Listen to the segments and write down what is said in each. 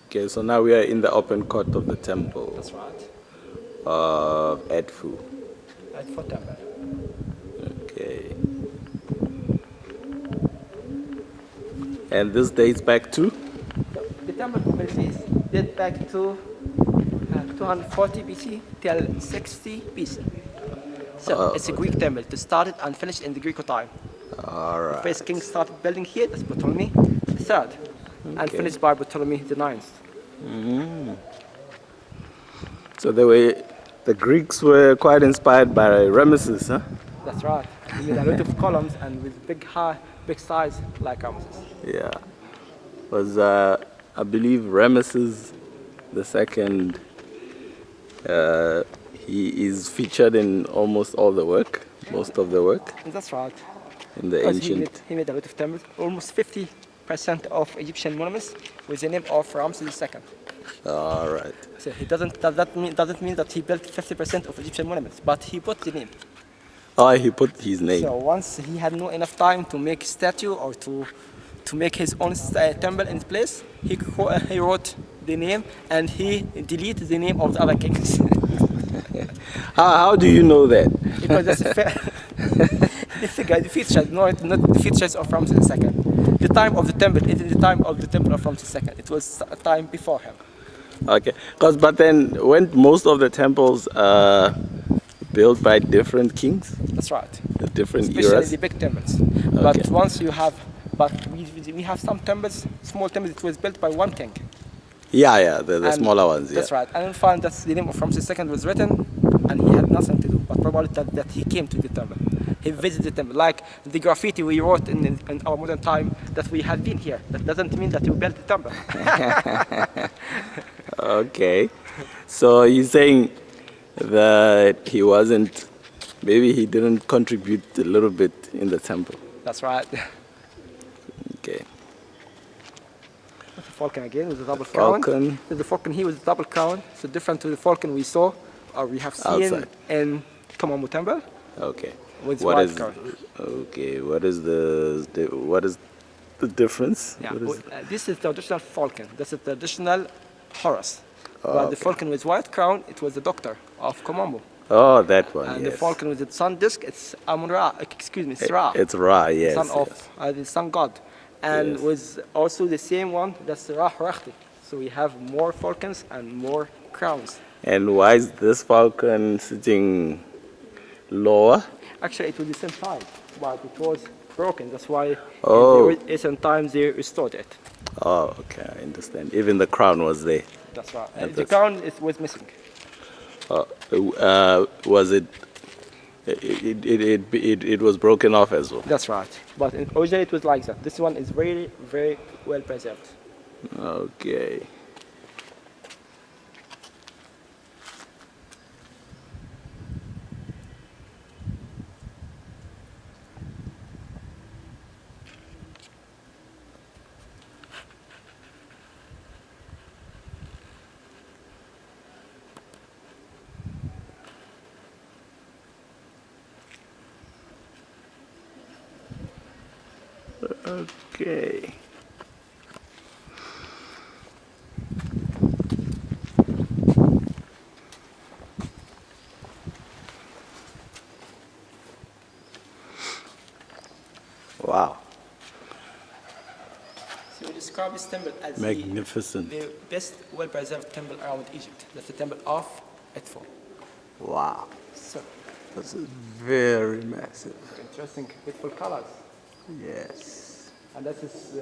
Okay, so now we are in the open court of the temple That's right. of Edfu. Edfu Temple. Okay. And this dates back to? The temple completes date back to 240 BC till 60 BC. So it's a Greek temple to start it and finish in the Greek time. All The right. first king started building here, that's Ptolemy III, and finished by Ptolemy IX. So the Greeks were quite inspired by Ramesses, huh? That's right. He made a lot of columns and with big size like Ramses. Yeah. Was I believe Ramesses the second. He is featured in almost all the work, most of the work That's right. in the Because ancient. he made a lot of temples. Almost 50% of Egyptian monuments with the name of Ramses II. All right. So he doesn't mean that he built 50% of Egyptian monuments, but he put the name. Oh, he put his name. So once he had no enough time to make a statue or to make his own temple in place, he wrote the name and he deleted the name of the other kings. How do you know that? Because that's the features, not the features of Ramses II. The time of the temple isn't the time of the temple of Ramses II. It was a time before him. Okay. But then weren't most of the temples built by different kings, That's right. different Especially eras? the big temples. Okay. But once you have, but we have some temples, small temples. It was built by one king. Yeah, the And smaller ones. Yeah. That's right. And I find that the name of Ramses II was written, and he had nothing to do. But probably that he came to the temple. He visited the temple. Like the graffiti we wrote in our modern time that we had been here. That doesn't mean that we built the temple. Okay. So you're saying that he wasn't, maybe he didn't contribute a little bit in the temple. That's right. Okay. The falcon again with a double Falcon. crown. The falcon here with a double crown. So different to the falcon we saw or we have seen Outside. in Komambo Temple. Okay. With What white is crown. okay? What is the difference? Yeah, What is- this is the traditional falcon. That's a traditional horse. Oh, But the okay. falcon with white crown, it was the doctor of Komambo. Oh, that one. And yes. the falcon with the sun disk, it's Amun-Ra, it's Ra, It's Ra. Yes. son of yes. the sun god. And Yes. with also the same one, that's Ra Harakhti. So we have more falcons and more crowns. And why is this falcon sitting lower? Actually, it was the same type, but it was broken. That's why Oh. in the recent times they restored it. Oh, okay. I understand. Even the crown was there. That's right. And The that's- crown was missing. Was it? It was broken off as well. That's right. But originally it was like that. This one is very, very well preserved. Okay. Okay. Wow. So we describe this temple as Magnificent. the best well-preserved temple around Egypt. That's the temple of Edfu. Wow. So This is very massive. interesting, beautiful colors. Yes. And that is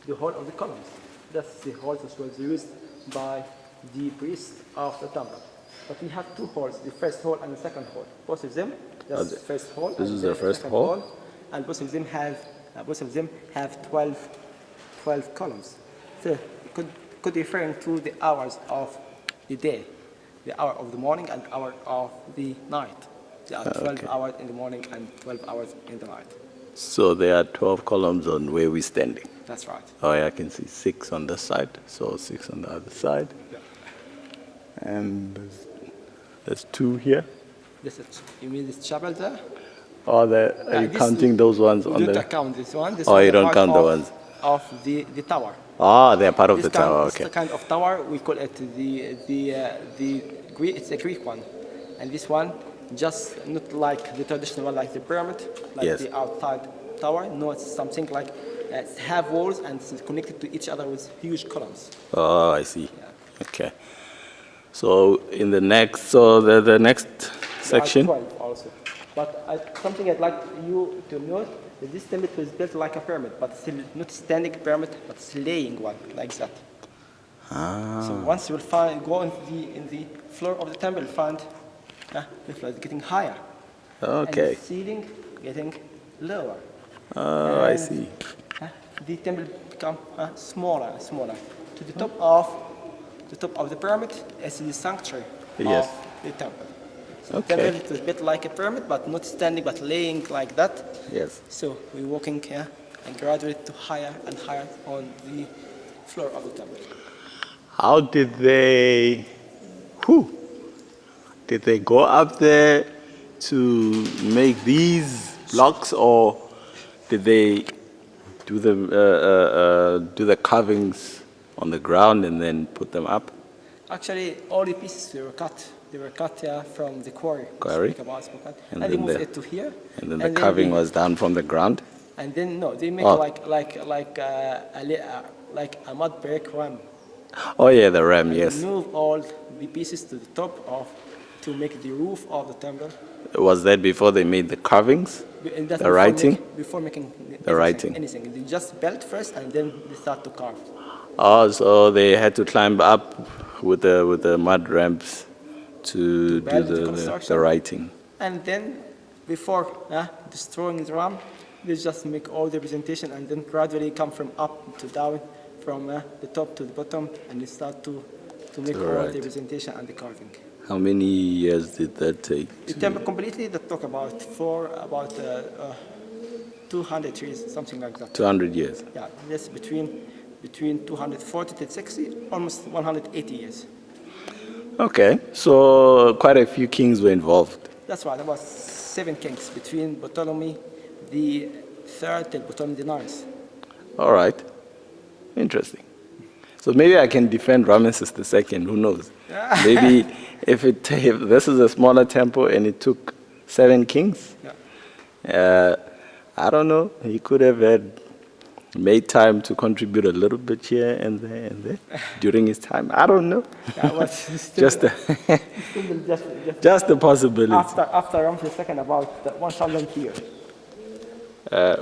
the hall of the columns. That's the hall that was used by the priest of the temple. But we have two halls, the first hall and the second hall. Both of them, that's the first hall. this and is the there's first second hall? And both of them have 12 columns. So it could refer to the hours of the day, the hour of the morning and hour of the night. There are 12 Okay. hours in the morning and 12 hours in the night. So there are 12 columns on where we're standing. That's right. Oh, yeah, I can see 6 on this side, so 6 on the other side. Yeah. And there's 2 here. You mean this chapel there? Are you This counting those ones We on don't the? count this one. This Oh, one you is don't part count the of ones. of the tower. Oh, they're part of This the tower. This Okay. kind of tower, we call it the Greek. It's a Greek one, and this one just not like the traditional one, like the pyramid, like Yes. the outside tower. No, it's something like it's have walls and it's connected to each other with huge columns. Oh, I see. Okay. So in the next, so the next section. 12 also. But something I'd like you to note that this temple was built like a pyramid, but still not standing pyramid, but it's laying one like that. So once you will go in the floor of the temple, you'll find the floor is getting higher. Okay. And the ceiling getting lower. Oh, I And, see. The temple become smaller and smaller. To the top of the pyramid is the sanctuary Yes. of the temple. So Okay. the temple is a bit like a pyramid, but not standing, but laying like that. Yes. So we're walking here and gradually to higher and higher on the floor of the temple. How did they? Did they go up there to make these blocks, or did they do the carvings on the ground and then put them up? Actually, all the pieces they were cut. They were cut from the quarry. Quarry? Speak about spoken. And And they then moved the- it to here. And then the carving was done from the ground. And then no, they make Oh. like a mud brick ram. Oh yeah, the ram. And Yes. move all the pieces to the top of to make the roof of the temple. Was that before they made the carvings? And that's The writing? before making writing. anything. They just built first and then they start to carve. Oh, so they had to climb up with the mud ramps to do build the the construction. writing. And then before destroying the ram, they just make all the presentation and then gradually come from up to down, from the top to the bottom, and they start to make all Right. the presentation and the carving. How many years did that take? The temple completely, that took about 200 years, something like that. 200 years. Yeah, that's between 240 to 60, almost 180 years. Okay, so quite a few kings were involved. That's right, there was 7 kings between Ptolemy the third till Ptolemy the ninth. All right, interesting. So maybe I can defend Ramesses II. Who knows? Maybe if this is a smaller temple and it took 7 kings, I don't know. He could have made time to contribute a little bit here and there during his time. I don't know. Yeah, it was Just just a possibility. after Ramses II, about 1,000 years.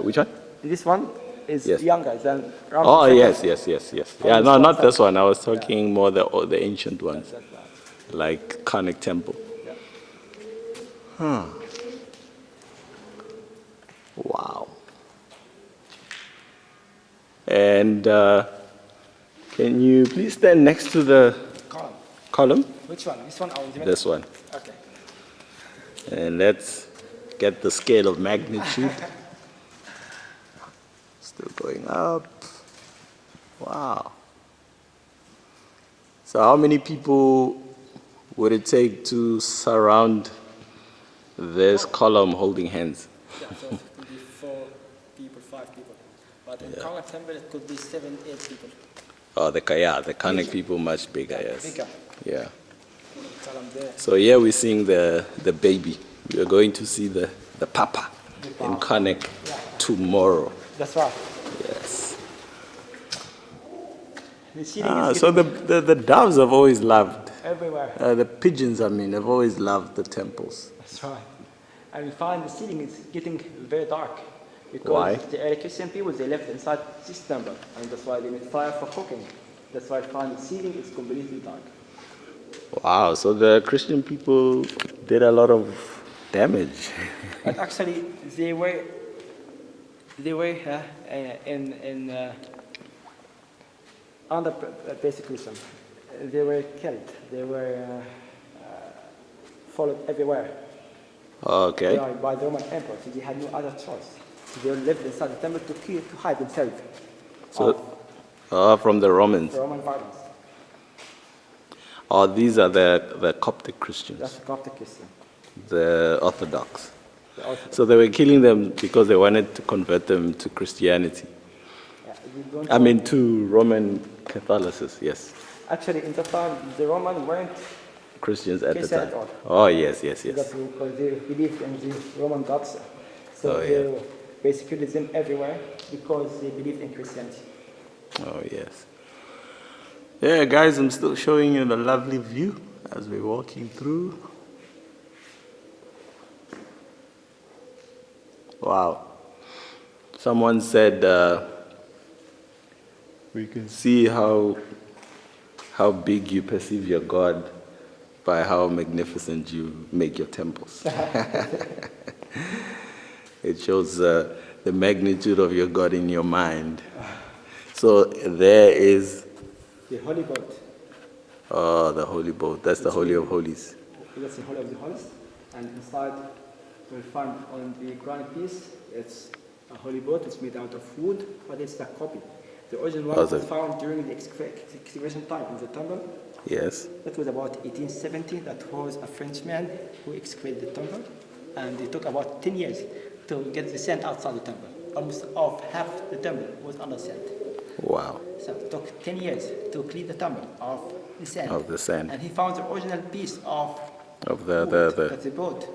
Which one? This one is Yes. younger than Ramses Oh, II. yes. Yeah, no, not this one. I was talking more the ancient ones, That's right. like Karnak Temple. Yeah. Wow. And can you please stand next to the Column. column? Which one? This one or the middle? This one. Okay. And let's get the scale of magnitude. Still going up. Wow. So how many people would it take to surround this column holding hands? Yeah, so it could be 4 people, 5 people. But in Karnak Temple, it could be 7, 8 people. Oh, the Karnak people much bigger, yes. Bigger. Yeah. Column there. So here we're seeing the baby. We are going to see the papa in Karnak tomorrow. That's right. Yes. The ceiling is So the doves have always loved, everywhere. the pigeons, have always loved the temples. That's right. And we find the ceiling is getting very dark. Because Why? the early Christian people, they lived inside this temple. And that's why they made fire for cooking. That's why I find the ceiling is completely dark. Wow, so the Christian people did a lot of damage. But actually, they were under persecution. They were killed. They were followed everywhere. Okay. By the Roman emperor. So they had no other choice. So they lived inside the temple to hide themselves So, from the Romans. the Roman violence. Oh, these are the Coptic Christians, That's the Coptic Christian. the Orthodox. The Orthodox. So they were killing them because they wanted to convert them to Christianity. Yeah, We don't I know. mean, to Roman Catholicism, yes. Actually, in the time, the Roman weren't Christians at the Christian time. at all. Oh, yes, yes, yes. Because they believed in the Roman gods. So Oh, yeah. they basically them everywhere because they believed in Christianity. Oh, yes. Yeah, guys, I'm still showing you the lovely view as we're walking through. Wow. Someone said we can see how big you perceive your God by how magnificent you make your temples. It shows the magnitude of your God in your mind. So there is, The Holy Boat. oh, the holy boat. That's the Holy of Holies. That's the Holy of the Holies. And inside, we'll find on the granite piece, it's a holy boat. It's made out of wood, but it's a copy. The original one was found during the excavation time in the temple. Yes. That was about 1870. That was a Frenchman who excavated the temple. And it took about 10 years to get the sand outside the temple. Almost half the temple was under sand. Wow. So it took 10 years to clean the temple of the sand. Of the sand. And he found the original piece of the boat.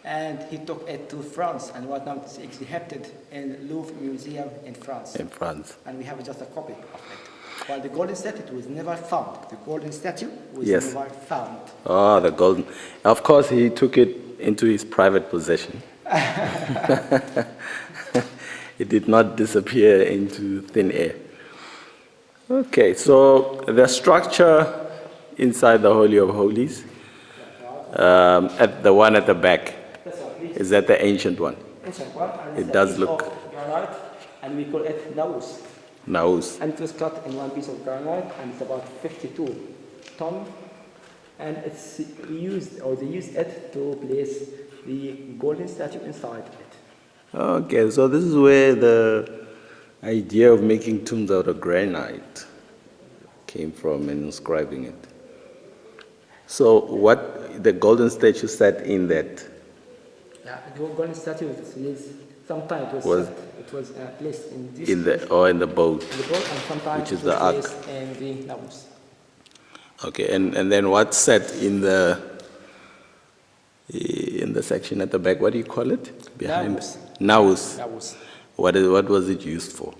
And he took it to France, and right now it's exhibited in Louvre Museum in France. In France. And we have just a copy of it. While the golden statue was never found. The golden statue was Yes. never found. Oh, the golden. Of course, he took it into his private possession. It did not disappear into thin air. Okay, so the structure inside the Holy of Holies, at the one at the back, is that the ancient one? Ancient one. And It does look- of granite, and we call it naus. Naus. And it was cut in one piece of granite, and it's about 52 tons. And it's used, or they used it to place the golden statue inside it. Okay, so this is where the idea of making tombs out of granite came from in inscribing it. So what the golden statue sat in that? Yeah, the golden statue is sometimes it Was- was placed in this In the the boat. in the boat, and sometimes Which is it was the ark. placed in the naus. Okay, and then what sat in the section at the back? What do you call it? Naus. Naus. Naus. What was it used for?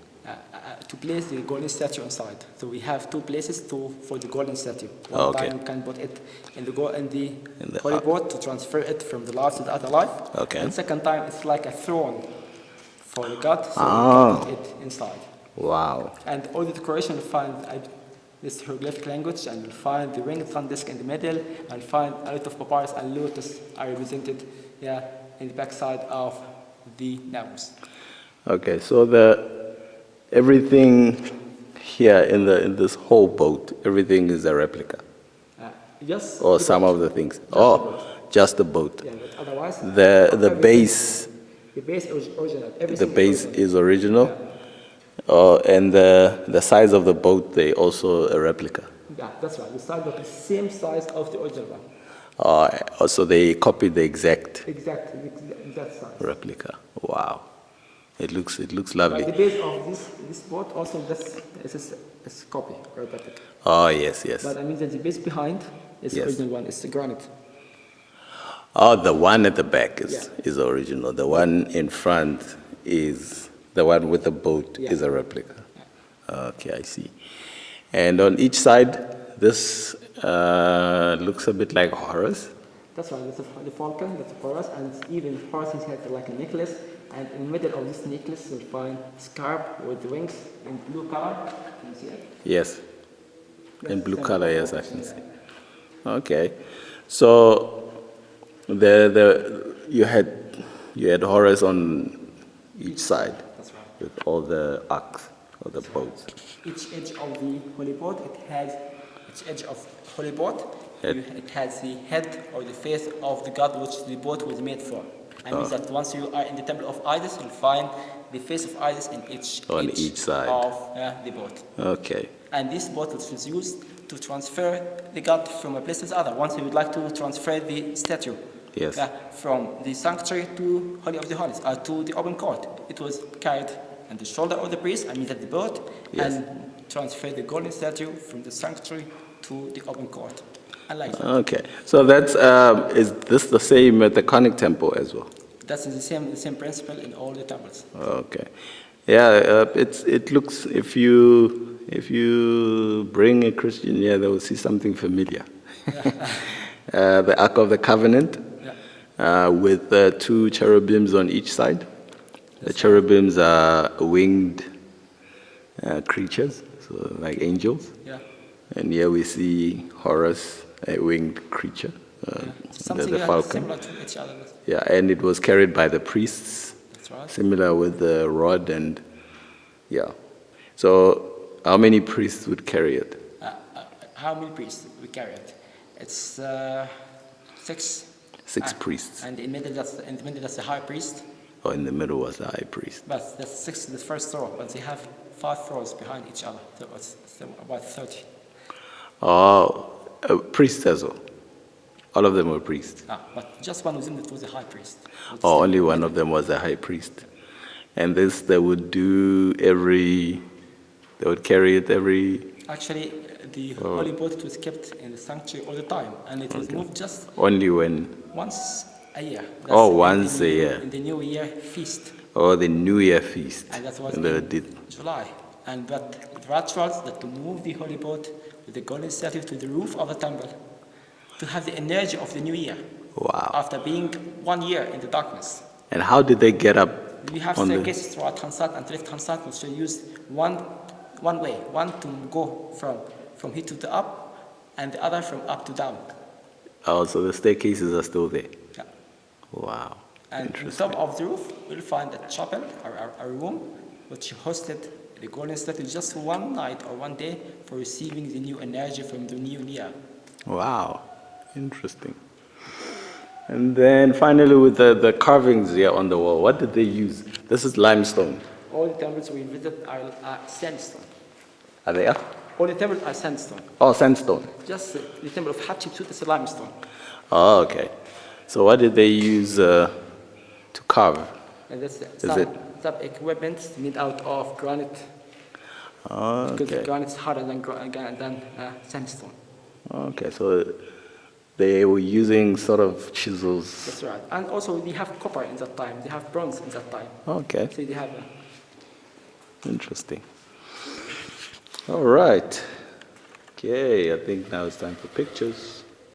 To place the golden statue inside. So we have two places for the golden statue. One Okay. time we can put it in the the holy ark. boat to transfer it from the life to the other life. Okay. And second time it's like a throne for the god, so Ah. we can put it inside. Wow. And all the decoration you'll find this hieroglyphic language, and you'll find the ringed sun disk in the middle, and find a lot of papyrus and lotus are represented in the backside of the naus. Okay, so everything here in this whole boat, everything is a replica, Just or the some boat. of the things. Just the Oh, boat. just the boat. Yeah, but otherwise, The everything- base, The base is original. the Everything base original. is original, and the size of the boat, they also a replica. Yeah, that's right. The size of the same size of the original one. Also, they copied the exact Exactly, that size. replica. Wow, it looks But lovely. the base of this boat also is copy, replica. Oh yes, yes. But I mean that the base behind is Yes. the original one. It's the granite. Oh, the one at the back is Yeah. is original. The one in front is the one with the boat Yeah. is a replica. Okay, I see. And on each side, this looks a bit like Horus. That's right. That's the falcon. That's the Horus, and even Horus had like a necklace. And in the middle of this necklace, you'll find scarab with the wings in blue color. Can you see it? Yes, in That's blue the color. Yes, I falcon. can see. Okay, so you had Horus on each side That's right. with all the arcs or the boats. Each edge of the holy boat, it has the head or the face of the god which the boat was made for. And means that once you are in the temple of Isis, you'll find the face of Isis in On each each side. of the boat. Okay. And this boat was used to transfer the god from a place to the other. Once you would like to transfer the statue Yes. from the sanctuary to Holy of the Holies, to the open court, it was carried and the shoulder of the priest, I mean at the boat, Yes. and transfer the golden statue from the sanctuary to the open court. And like that. Okay. So that's is this the same at the conic temple as well? That's the same principle in all the temples. Okay. Yeah, it looks if you bring a Christian here, they will see something familiar. The Ark of the Covenant with two cherubims on each side. The cherubims are winged creatures, so like angels. Yeah. And here we see Horus, a winged creature, Something the falcon. similar to each other. Yeah, and it was carried by the priests, That's right. similar with the rod and, yeah. So how many priests would carry it? How many priests we carry it? It's 6. Six priests. And in the middle, that's the high priest. Oh, in the middle was the high priest. But that's 6 in the first row, but they have 5 rows behind each other. So it's about 30. Oh, priests as well. All of them were priests. But just one of them that was the high priest. Oh, only one of them was the high priest. And this they would carry it every... Actually, the holy boat was kept in the sanctuary all the time, and it was moved just Only when? once a year. Once a year. In the New Year feast. Oh, the New Year feast. And that was And they in did. July. And but the rituals that to move the holy boat with the golden statue to the roof of the temple to have the energy of the new year. Wow. After being 1 year in the darkness. And how did they get up? We have staircases throughout Hansat and Trift Hansat, which we use one way, one to go from here to the up, and the other from up to down. Oh, so the staircases are still there. Yeah. Wow. And on top of the roof, we'll find a chapel, a room, which hosted the golden statue just one night or one day for receiving the new energy from the new year. Wow. Interesting. And then finally with the carvings here on the wall, what did they use? This is limestone. All the temples we visit are sandstone. Are they? All the temples are sandstone. Oh, sandstone. Just the temple of Hatshepsut is limestone. Oh, okay. So what did they use to carve? And that's it? some equipment made out of granite. Oh, Because the okay. granite is harder than sandstone. Okay, so they were using sort of chisels. That's right. And also they have copper in that time. They have bronze in that time. Okay, So they have. interesting. All right. Okay, I think now it's time for pictures.